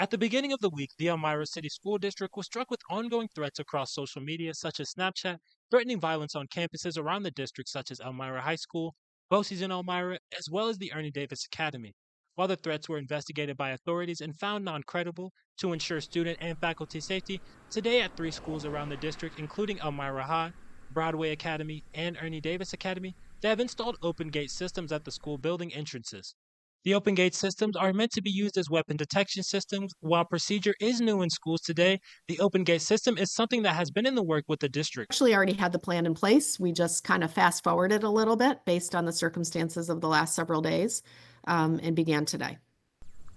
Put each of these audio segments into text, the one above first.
At the beginning of the week, the Elmira City School District was struck with ongoing threats across social media, such as Snapchat, threatening violence on campuses around the district, such as Elmira High School, BOCES in Elmira, as well as the Ernie Davis Academy. While the threats were investigated by authorities and found non credible to ensure student and faculty safety, today at three schools around the district, including Elmira High, Broadway Academy, and Ernie Davis Academy, they have installed open gate systems at the school building entrances. The open gate systems are meant to be used as weapon detection systems. While procedure is new in schools today, the open gate system is something that has been in the work with the district. Actually already had the plan in place. We just kind of fast forwarded a little bit based on the circumstances of the last several days, and began today.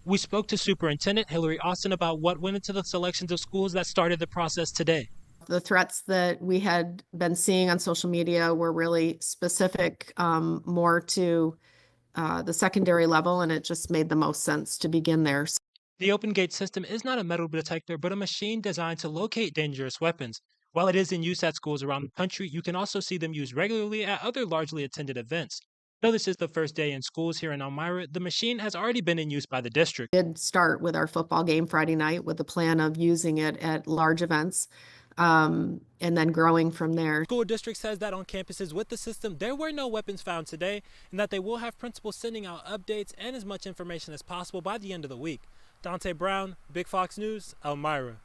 We spoke to Superintendent Hillary Austin about what went into the selections of schools that started the process today. The threats that we had been seeing on social media were really specific, more to the secondary level, and it just made the most sense to begin there. The open gate system is not a metal detector, but a machine designed to locate dangerous weapons. While it is in use at schools around the country, you can also see them used regularly at other largely attended events. Though this is the first day in schools here in Elmira, the machine has already been in use by the district. We did start with our football game Friday night with the plan of using it at large events, and then growing from there. School district says that on campuses with the system, there were no weapons found today, and that they will have principals sending out updates and as much information as possible by the end of the week. Dante Brown, Big Fox News, Elmira.